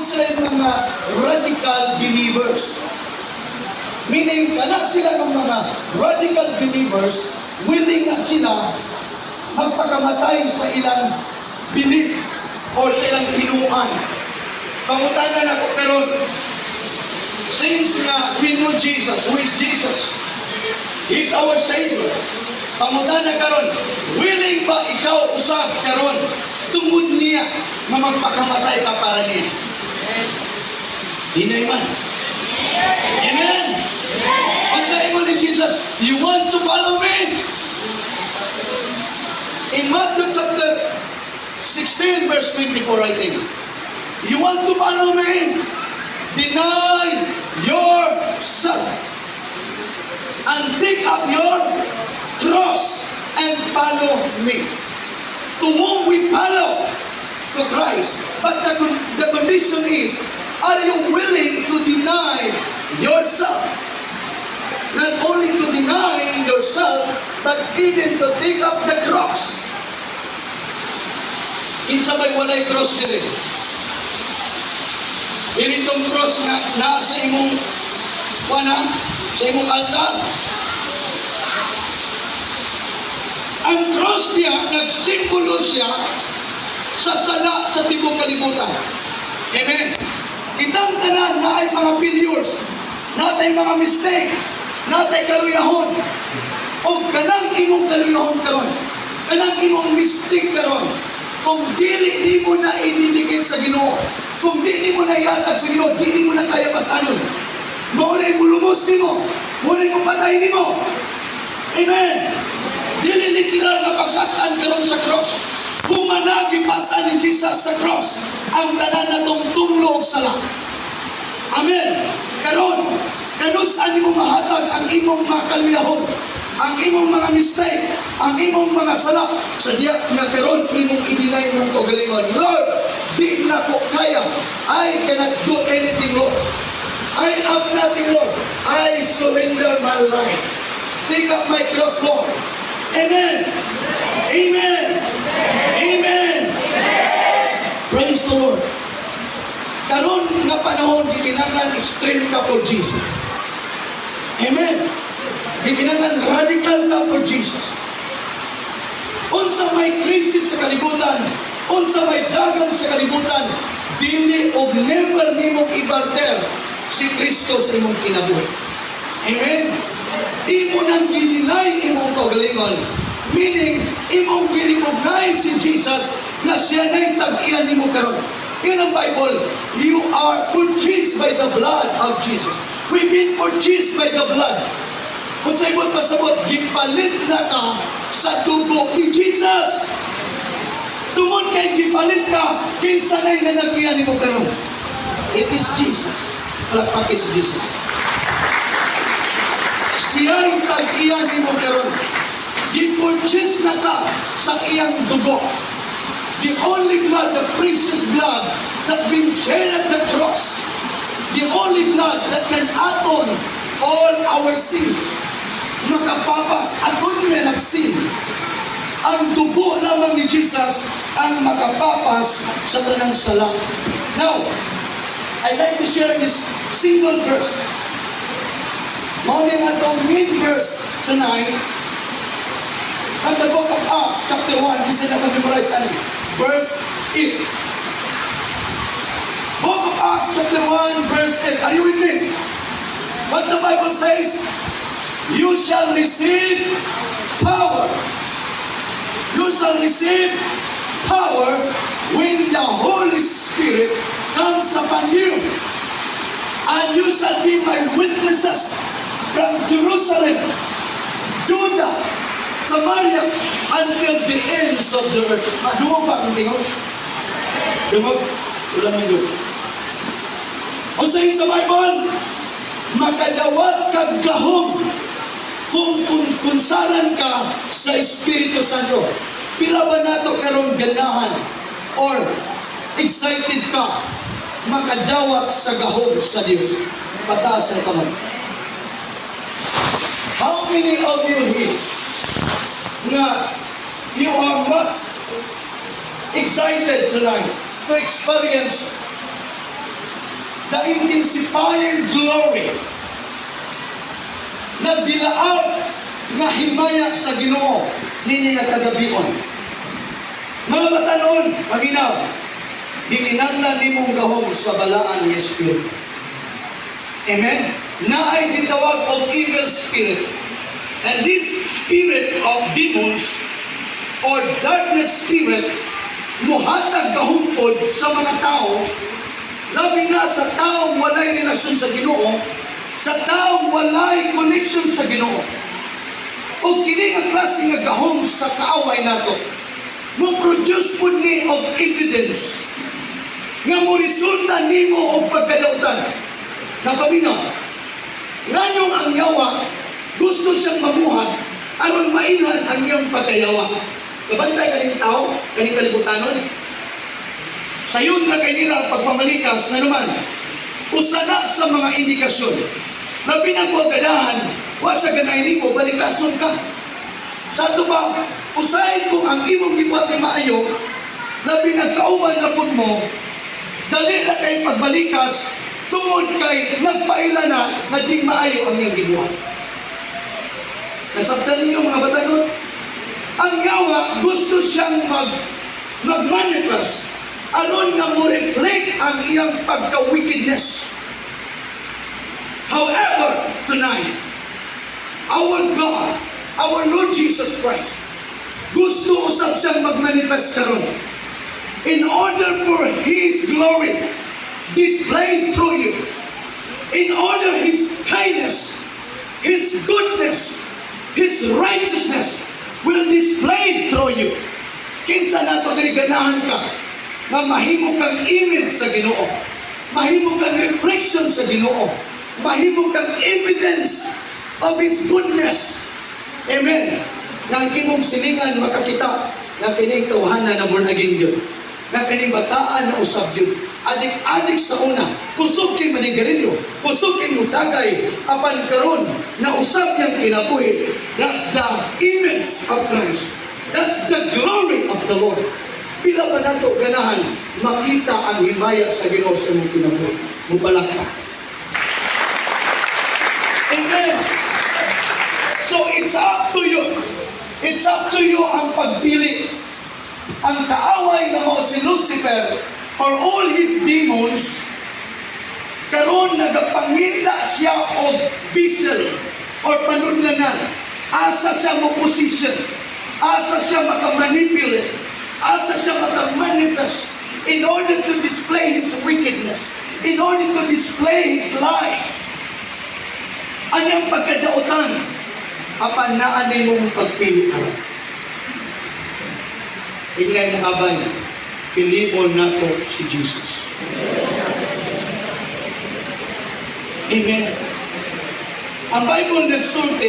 sila mga radical believers. Meaning, kana sila ng mga radical believers, willing na sila magpakamatay sa ilang belief o sa ilang tinuan. Pangutanan ako karon, since nga we know Jesus, who is Jesus? He is our Savior. Pangutanan karon, willing ba ikaw usab karon tungod niya na magpakamatay ka para niya? Hinay man. Amen. Ang sabi mo ni Jesus, you want to follow me? In Matthew chapter 16 verse 24, I think. You want to follow me? Deny yourself and pick up your cross and follow me. To whom we follow? To Christ. But the condition is, are you willing to deny yourself? Not only to deny yourself, but even to take up the cross. Kinsa ba'y walay cross din? Itong cross na sa imong sa imong altar. Ang cross niya, nagsimbolo siya sa sala sa tibok kalibutan. Amen. Kitang tanan na ay mga failures, na ay mga mistake, na ay kaluyahon, o kanang imong kaluyahon karon, kanang imong mistake karon, kung dili mo na ididikit sa Ginoo, kung dili mo na ihatag sa Ginoo, dili mo na kaya pasanon, maunay mo lumos nimo, maunay mo patay nimo. Amen. Dili literal na pagpasaan karon sa cross. Kung managi pasaan ni Jesus sa cross, ang tanan natong tumlo og sala. Amen. Karon, kanus-an nimo mahatag ang imong mga kaluyahon, ang imong mga mistake, ang imong mga sala, sa diya nga karon imong i-deny mong kaugalingon. Lord, di na ko kaya. I cannot do anything, Lord. I have nothing, Lord. I surrender my life. Take up my cross, Lord. Amen. Amen. Amen. Praise the Lord. Karon nga panahon, gikinahanglan extreme ka for Jesus. Amen. Gikinahanglan radical ka for Jesus. Unsa may krisis sa kalibutan, unsa may dagan sa kalibutan, dili og never nimong ibarter si Kristo sa imong kinabuhi. Amen. Imo nang gidinay imong kaugalingon. Meaning, imong girecognize si Jesus na siya na'y tag-iyan nimo karon. In ang Bible, you are purchased by the blood of Jesus. We've been purchased by the blood. Kung sa ibot pasabot, gipalit na ka sa dugo ni Jesus. Tungod kay gipalit ka, kinsa na'y nanag-iyan nimo karon. It is Jesus. Palakpakin si Jesus. Siya'y tag-iyan nimo karon. Gi-purchase na ka sa iyang dugo. The only blood, the precious blood that been shed at the cross. The only blood that can atone all our sins. Makapapas atonement of sin. Ang dugo lamang ni Jesus ang makapapas sa tanang sala. Now, I'd like to share this single verse. Mauning atong main verse tonight, and the book of Acts, chapter 1, this is naka-memorize ani, verse 8. Book of Acts, chapter 1, verse 8. Are you with me? What the Bible says, you shall receive power. You shall receive power when the Holy Spirit comes upon you. And you shall be my witnesses from Jerusalem, Judah, Samaria, until the ends of the earth. Dumog ba ang tingog? Dumog? Wala may dumog. Ang sayin sa Bible, makadawat kag gahom kung saran ka sa Espiritu Santo. Pila ba nato karong ganahan or excited ka makadawat sa gahom sa Diyos? Pataas ang kamay. How many of you here na you are much excited tonight to experience the intensifying glory, nagdilaab nga himaya sa Ginoo nini nga kagabion. Mga batanon, maminaw, gikinahanglan nimong gahom sa balaan nga espiritu. Amen? Naay gitawag og evil spirit. And this spirit of demons or darkness spirit muhatag gahumpod sa mga tao, labi na sa taong walay relasyon sa Ginoo, sa taong walay connection sa Ginoo. O kini nga klase nga gahom sa kaaway nato, mo produce pud ni og evidence nga mo resulta nimo og pagkadautan. Napaminaw, nganyong ang yawa gusto siyang mamuhat aron mailan ang iyang pagkayawa. Kabantay kaning tao, kaning kalibutanon. Sayon na kay nila pagpamalikas na naman, usana sa mga indikasyon. Labi na ko agadahan, wa sa ganay nimo balikason ka. Sa ato ba, usahin kung ang imong gibuhat ni maayo, labi na kauban na pud mo, dali na kay pagbalikas, tungod kay nagpaila na na di maayo ang iyang gibuhat. Nasabtan ninyo mga batanon, ang yawa gusto siyang mag-manifest aron nga mo reflect ang iyang pagka-wickedness. However, tonight, our God, our Lord Jesus Christ, gusto usab siyang mag-manifest karon in order for His glory displayed through you, in order His kindness, His goodness, His righteousness will display through you. Kinsa nato diri ganahan ka nga mahimo kang image sa Ginoo, mahimo kang reflection sa Ginoo, mahimo kang evidence of His goodness. Amen. Nang imong silingan makakita nga kining tawhana na born again yun, nga kining bataan na usab yun, adik-adik sa una, kusog kay manigarilyo, kusog kay mutagay, apan karon na usab niyang kinabuhi. That's the image of Christ. That's the glory of the Lord. Pila ba nato ganahan makita ang himaya sa Ginoo sa imong kinabuhi? Mupalakpak. Amen. So it's up to you. It's up to you ang pagpili. Ang kaaway na mo si Lucifer or all his demons, karon nagapangita siya og bisel or panudlanan. Asa siya mo position, asa siya makamanipulate, asa siya makamanifest in order to display his wickedness, in order to display his lies. Anyang pagkadautan, apan naanin mong pagpili karon. Ingay mga abay, pilion nato si Jesus. Amen. Ang Bible nagsulti